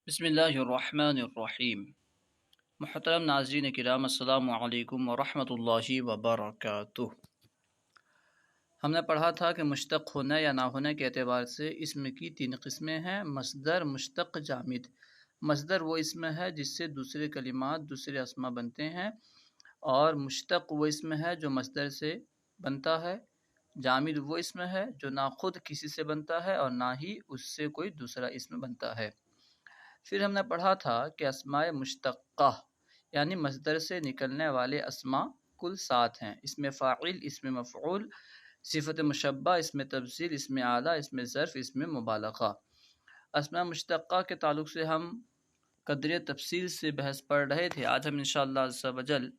بسم اللہ الرحمن الرحیم۔ محترم ناظرین کرام، السلام علیکم ورحمۃ اللہ وبرکاتہ۔ ہم نے پڑھا تھا کہ مشتق ہونے یا نہ ہونے کے اعتبار سے اسم کی تین قسمیں ہیں: مصدر، مشتق، جامد۔ مصدر وہ اسم ہے جس سے دوسرے کلمات، دوسرے اسما بنتے ہیں، اور مشتق وہ اسم ہے جو مصدر سے بنتا ہے۔ جامد وہ اسم ہے جو نہ خود کسی سے بنتا ہے اور نہ ہی اس سے کوئی دوسرا اسم بنتا ہے۔ پھر ہم نے پڑھا تھا کہ اسماء مشتقہ یعنی مصدر سے نکلنے والے اسما کل 7 ہیں: اسم فاعل، اسم مفعول، صفت مشبہ، اسم تفضیل، اسم اعلیٰ، اسم ظرف، اسم مبالغہ۔ اسماء مشتقہ کے تعلق سے ہم قدر تفصیل سے بحث پڑھ رہے تھے۔ آج ہم انشاءاللہ عز و جل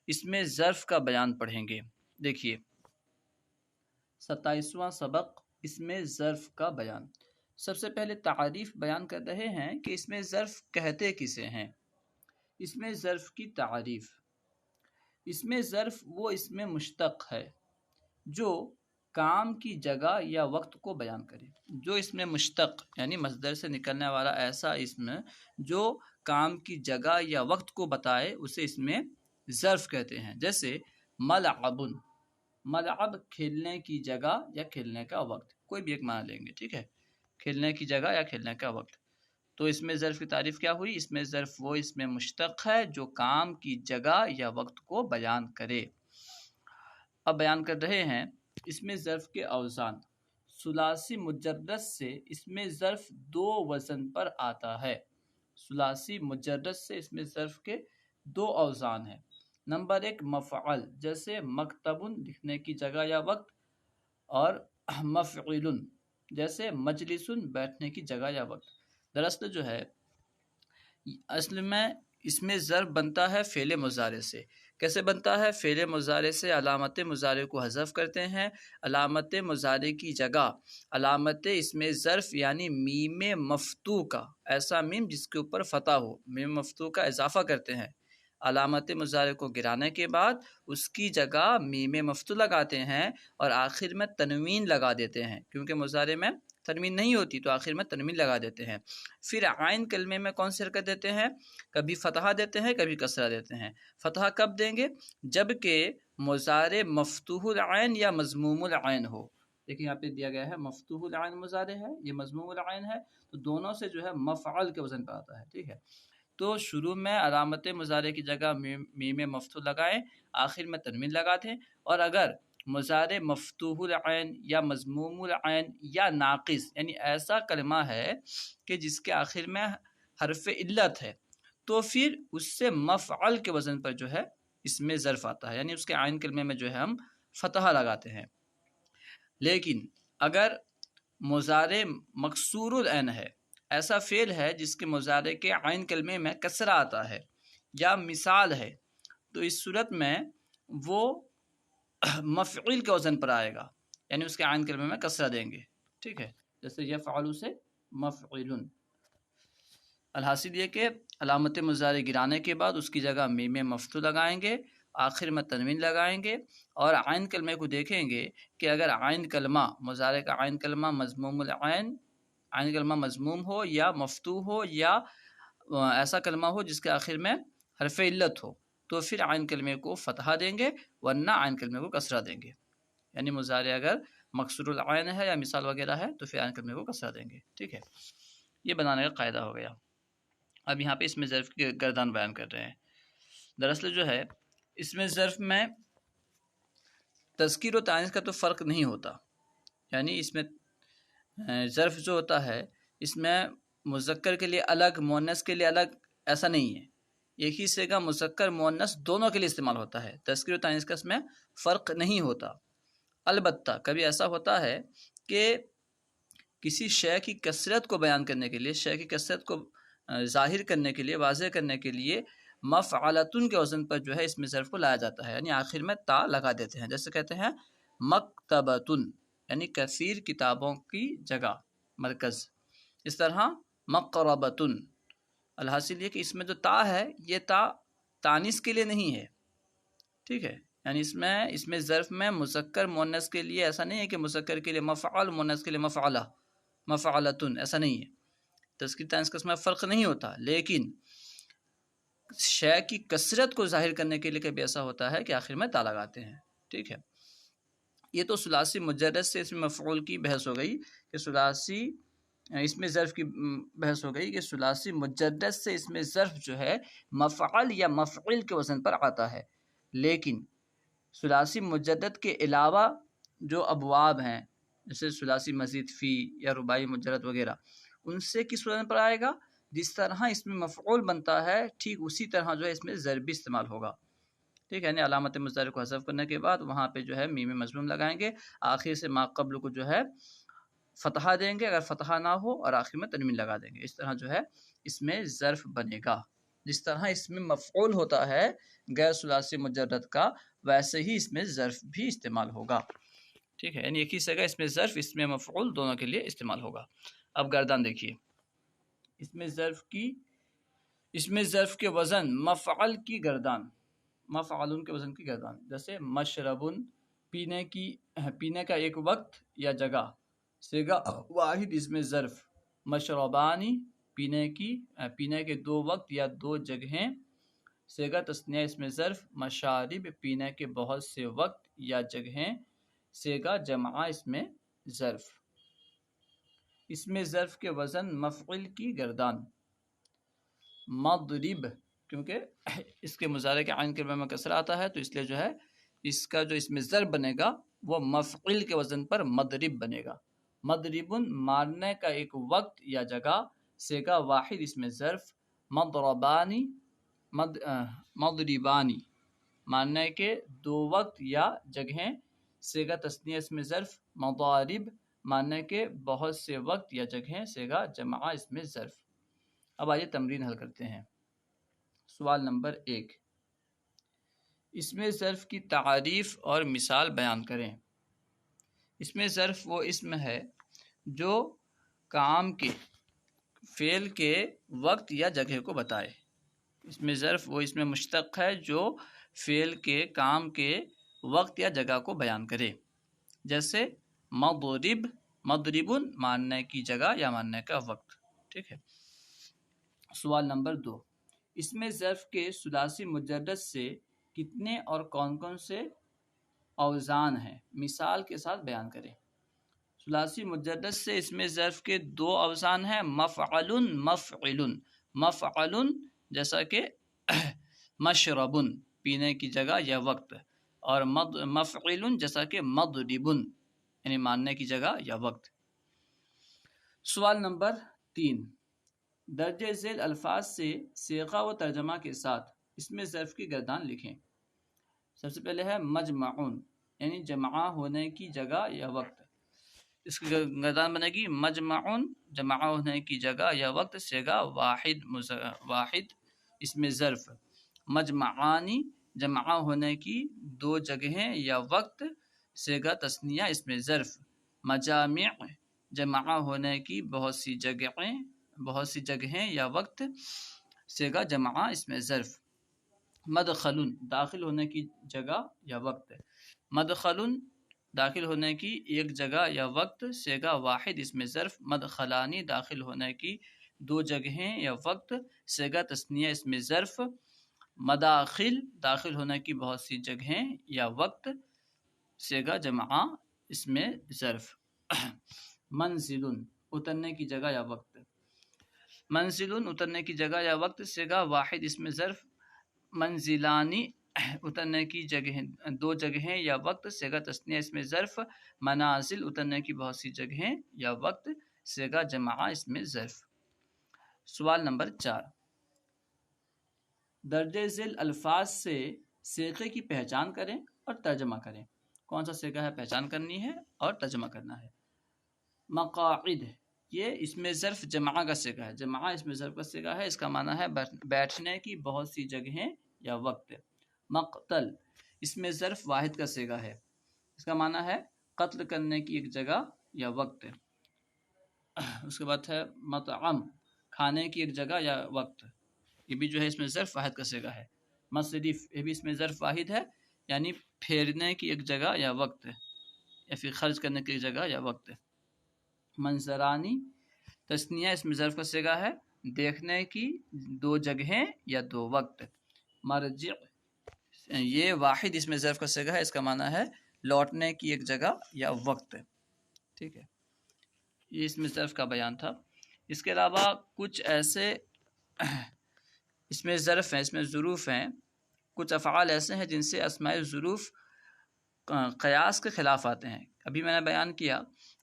اسم ظرف کا بیان پڑھیں گے۔ دیکھیے 27واں سبق، اسم ظرف کا بیان۔ سب سے پہلے تعریف بیان کر رہے ہیں کہ اسم ظرف کہتے کسے ہیں۔ اسم ظرف کی تعریف: اسم ظرف وہ اسم مشتق ہے جو کام کی جگہ یا وقت کو بیان کرے۔ جو اسم مشتق یعنی مصدر سے نکلنے والا ایسا اسم جو کام کی جگہ یا وقت کو بتائے اسے اسم ظرف کہتے ہیں۔ جیسے ملعب، ملعب کھیلنے کی جگہ یا کھیلنے کا وقت، کوئی بھی ایک معنی لیں گے، ٹھیک ہے، کھیلنے کی جگہ یا کھیلنے کا وقت۔ تو اسم ظرف کی تعریف کیا ہوئی؟ اسم ظرف وہ اسم مشتق ہے جو کام کی جگہ یا وقت کو بیان کرے۔ اب بیان کر رہے ہیں اسم ظرف کے اوزان۔ ثلاثی مجرد سے اسم ظرف 2 وزن پر آتا ہے۔ ثلاثی مجرد سے اسم ظرف کے 2 اوزان ہیں۔ نمبر 1 مفعل، جیسے مکتب لکھنے کی جگہ یا وقت، اور مفعل جیسے مجلس بیٹھنے کی جگہ یا وقت۔ دراصل جو ہے اصل میں اسم ظرف بنتا ہے فعل مضارع سے۔ کیسے بنتا ہے؟ فعل مضارع سے علامت مضارع کو حذف کرتے ہیں، علامت مضارع کی جگہ علامت اسم ظرف یعنی میم مفتوح کا، ایسا میم جس کے اوپر فتح ہو، میم مفتوح کا اضافہ کرتے ہیں۔ علامت مضارع کو گرانے کے بعد اس کی جگہ میم مفتوح لگاتے ہیں اور آخر میں تنوین لگا دیتے ہیں، کیونکہ مضارع میں تنوین نہیں ہوتی تو آخر میں تنوین لگا دیتے ہیں۔ پھر عین کلمے میں کون سی حرکت دیتے ہیں؟ کبھی فتحہ دیتے ہیں، کبھی کسرہ دیتے ہیں۔ فتحہ کب دیں گے؟ جب کہ مضارع مفتوح العین یا مضموم العین ہو۔ دیکھیں یہاں پہ دیا گیا ہے مفتوح العین مضارع ہے، یہ مضموم العین ہے، تو دونوں سے جو ہے مفعل کے وزن پہ آتا ہے، ٹھیک ہے۔ تو شروع میں علامت مضارع کی جگہ میم مفتوح لگائیں، آخر میں تنوین لگا دیں، اور اگر مضارع مفتوح العین یا مضموم العین یا ناقص یعنی ایسا کلمہ ہے کہ جس کے آخر میں حرف علت ہے، تو پھر اس سے مفعل کے وزن پر جو ہے اسم ظرف آتا ہے، یعنی اس کے عین کلمے میں جو ہے ہم فتحہ لگاتے ہیں۔ لیکن اگر مضارع مکسور العین ہے، ایسا فعل ہے جس کے مضارع کے عین کلمے میں کسرہ آتا ہے یا مثال ہے، تو اس صورت میں وہ مفعول کے وزن پر آئے گا، یعنی اس کے عین کلمے میں کسرہ دیں گے، ٹھیک ہے، جیسے یفعل سے مفعول۔ الحاصل یہ کہ علامت مضارع گرانے کے بعد اس کی جگہ میم مفتوح لگائیں گے، آخر میں تنوین لگائیں گے، اور عین کلمے کو دیکھیں گے کہ اگر عین کلمہ مضارع کا عین کلمہ مضموم العین، عین کلمہ مضموم ہو یا مفتوح ہو یا ایسا کلمہ ہو جس کے آخر میں حرف علت ہو، تو پھر عین کلمے کو فتحہ دیں گے، ورنہ عین کلمے کو کسرہ دیں گے۔ یعنی مضارع اگر مکسور العین ہے یا مثال وغیرہ ہے تو پھر عین کلمے کو کسرہ دیں گے، ٹھیک ہے۔ یہ بنانے کا قاعدہ ہو گیا۔ اب یہاں پہ اسم ظرف کی گردان بیان کر رہے ہیں۔ دراصل جو ہے اسم ظرف میں تذکیر و تانیث کا تو فرق نہیں ہوتا، یعنی اس میں ظرف جو ہوتا ہے اس میں مذکر کے لیے الگ، مؤنث کے لیے الگ ایسا نہیں ہے، ایک ہی صیغہ مذکر مؤنث دونوں کے لیے استعمال ہوتا ہے، تذکیر و تانیث کا اس میں فرق نہیں ہوتا۔ البتہ کبھی ایسا ہوتا ہے کہ کسی شے کی کثرت کو بیان کرنے کے لیے، شے کی کثرت کو ظاہر کرنے کے لیے، واضح کرنے کے لیے مفعلتن کے وزن پر جو ہے اسم ظرف کو لایا جاتا ہے، یعنی آخر میں تا لگا دیتے ہیں۔ جیسے کہتے ہیں مکتبتن یعنی کثیر کتابوں کی جگہ، مرکز۔ اس طرح مقربتن، الحاصل یہ کہ اس میں جو تا ہے یہ تا تانیث کے لیے نہیں ہے، ٹھیک ہے، یعنی اس میں ظرف میں مذکر مؤنث کے لیے ایسا نہیں ہے کہ مذکر کے لیے مفعل، مؤنث کے لیے مفعلہ، مفعلتن، ایسا نہیں ہے۔ تذکیر تانیث کا اس میں فرق نہیں ہوتا، لیکن شے کی کثرت کو ظاہر کرنے کے لیے کبھی ایسا ہوتا ہے کہ آخر میں تا لگاتے ہیں. ٹھیک ہے، یہ تو ثلاثی مجرد سے اس میں مفعول کی بحث ہو گئی کہ ثلاثی اس میں ظرف کی بحث ہو گئی کہ ثلاثی مجرد سے اس میں ظرف جو ہے مفعل یا مفعول کے وزن پر آتا ہے. لیکن ثلاثی مجرد کے علاوہ جو ابواب ہیں جیسے ثلاثی مزید فی یا رباعی مجرد وغیرہ، ان سے کس وزن پر آئے گا؟ جس طرح اس میں مفعول بنتا ہے ٹھیک اسی طرح جو ہے اس میں ضرب بھی استعمال ہوگا. ٹھیک ہے، یعنی علامت مضارع کو حذف کرنے کے بعد وہاں پہ جو ہے میم مضموم لگائیں گے، آخر سے ما قبل کو جو ہے فتحہ دیں گے، اگر فتحہ نہ ہو اور آخر میں تنوین لگا دیں گے. اس طرح جو ہے اس میں ظرف بنے گا. جس طرح اس میں مفعول ہوتا ہے غیر ثلاثی مجرد کا، ویسے ہی اس میں ظرف بھی استعمال ہوگا. ٹھیک ہے، یعنی ایک ہی جگہ اس میں ظرف اس میں مفعول دونوں کے لیے استعمال ہوگا. اب گردان دیکھیے، اس میں ظرف کے وزن مفعل کی گردان، مفعلون کے وزن کی گردان، جیسے مشربن پینے کا ایک وقت یا جگہ، صیغہ واحد اس میں ظرف. مشربانی پینے کے دو وقت یا دو جگہیں، صیغہ تثنیہ اس میں ظرف. مشارب پینے کے بہت سے وقت یا جگہیں، صیغہ جمع اس میں ظرف. اس میں ظرف کے وزن مفعل کی گردان. مضرب کیونکہ اس کے مضارع کے عین کلمہ میں کسرہ آتا ہے تو اس لیے جو ہے اس کا جو اس میں ضرب بنے گا وہ مفعل کے وزن پر مضرب بنے گا. مضربن مارنے کا ایک وقت یا جگہ، صیغہ واحد اس میں ظرف. مضربانی مضربانی مارنے کے دو وقت یا جگہیں، صیغہ تثنیہ اس میں ظرف. مضارب مارنے کے بہت سے وقت یا جگہیں، صیغہ جمع اس میں ظرف. اب آئیے تمرین حل کرتے ہیں. سوال نمبر 1، اس میں ظرف کی تعریف اور مثال بیان کریں. اس میں ظرف وہ اسم ہے جو کام کے فعل کے وقت یا جگہ کو بتائے. اس میں ظرف وہ اسم مشتق ہے جو فعل کے کام کے وقت یا جگہ کو بیان کرے. جیسے مضرب مضربن ماننے کی جگہ یا ماننے کا وقت. ٹھیک ہے. سوال نمبر 2، اس میں ظرف کے ثلاثی مجرد سے کتنے اور کون کون سے اوزان ہیں؟ مثال کے ساتھ بیان کریں. ثلاثی مجرد سے اس میں ظرف کے 2 اوزان ہیں، مفعلن مفعلن. مفعلن جیسا کہ مشربن پینے کی جگہ یا وقت، اور مفعلن جیسا کہ مضربن یعنی ماننے کی جگہ یا وقت. سوال نمبر 3، درج ذیل الفاظ سے صیغہ و ترجمہ کے ساتھ اس میں ظرف کی گردان لکھیں. سب سے پہلے ہے مجمعون یعنی جمع ہونے کی جگہ یا وقت. اس کی گردان بنے گی مجمعون جمع ہونے کی جگہ یا وقت، صیغہ واحد اس میں ظرف. مجمعانی جمع ہونے کی 2 جگہیں یا وقت، صیغہ تثنیہ اس میں ظرف. مجامع جمع ہونے کی بہت سی جگہیں یا وقت، صیغہ جمع اس میں ظرف. مدخلن داخل ہونے کی جگہ یا وقت. مدخلن داخل ہونے کی ایک جگہ یا وقت، صیغہ واحد اس میں ظرف. مدخلانی داخل ہونے کی 2 جگہیں یا وقت، صیغہ تثنیہ اس میں ظرف. مداخل داخل ہونے کی بہت سی جگہیں یا وقت، صیغہ جمع اس میں ظرف. منزلن اترنے کی جگہ یا وقت. منزلن اترنے کی جگہ یا وقت، صیغہ واحد اس میں ظرف. منزلانی اترنے کی 2 جگہیں یا وقت، صیغہ تثنیہ اس میں ظرف. منازل اترنے کی بہت سی جگہیں یا وقت، صیغہ جمع اس میں ظرف. سوال نمبر 4، درج ذیل الفاظ سے صیغے کی پہچان کریں اور ترجمہ کریں. کون سا صیغہ ہے پہچان کرنی ہے اور ترجمہ کرنا ہے. مقاعد یہ اس میں ظرف جمع کا صیغہ ہے. جمع اس میں ظرف کا صیغہ ہے، اس کا معنی ہے بیٹھنے کی بہت سی جگہیں یا وقت. مقتل اس میں ظرف واحد کا صیغہ ہے، اس کا معنی ہے قتل کرنے کی ایک جگہ یا وقت. اس کے بعد ہے مطعم کھانے کی ایک جگہ یا وقت، یہ بھی جو ہے اس میں ظرف واحد کا صیغہ ہے. مصرف یہ بھی اس میں ظرف واحد ہے یعنی پھیرنے کی ایک جگہ یا وقت یا پھر خرچ کرنے کی ایک جگہ یا وقت. منظرانی تثنیہ اسم ظرف کا صیغہ ہے دیکھنے کی دو جگہیں یا دو وقت. مرجع یہ واحد اسم ظرف کا صیغہ ہے، اس کا معنی ہے لوٹنے کی ایک جگہ یا وقت. ٹھیک ہے، یہ اسم ظرف کا بیان تھا. اس کے علاوہ کچھ ایسے اسم ظرف ہیں، اسم ظروف ہیں، کچھ افعال ایسے ہیں جن سے اسماء ظروف قیاس کے خلاف آتے ہیں. ابھی میں نے بیان کیا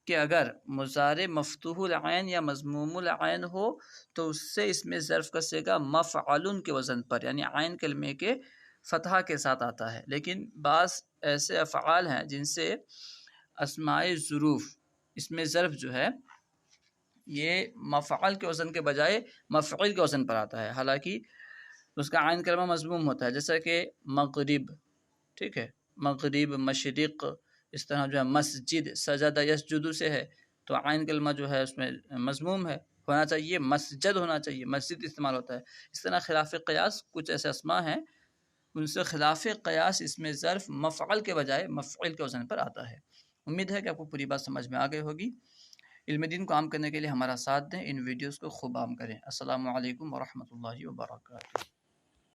کہ اگر مضارع مفتوح العین یا مضموم العین ہو تو اس سے اسم ظرف کا صیغہ مفعل کے وزن پر یعنی عین کلمے کے فتحہ کے ساتھ آتا ہے. لیکن بعض ایسے افعال ہیں جن سے اسماء ظروف اسم ظرف جو ہے یہ مفعل کے وزن کے بجائے مفعول کے وزن پر آتا ہے، حالانکہ اس کا عین کلمہ مضموم ہوتا ہے، جیسا کہ مغرب. ٹھیک ہے، مغرب، مشرق، اس طرح جو ہے مسجد، سجدہ یسجد سے ہے تو عین کلمہ جو ہے اس میں مضموم ہے، ہونا چاہیے مسجد ہونا چاہیے، مسجد استعمال ہوتا ہے. اس طرح خلاف قیاس کچھ ایسے اسماء ہیں ان سے خلاف قیاس اسم ظرف مفعل کے بجائے مفعول کے وزن پر آتا ہے. امید ہے کہ آپ کو پوری بات سمجھ میں آ گئی ہوگی. علم دین کو عام کرنے کے لیے ہمارا ساتھ دیں، ان ویڈیوز کو خوب عام کریں. السلام علیکم ورحمۃ اللہ وبرکاتہ.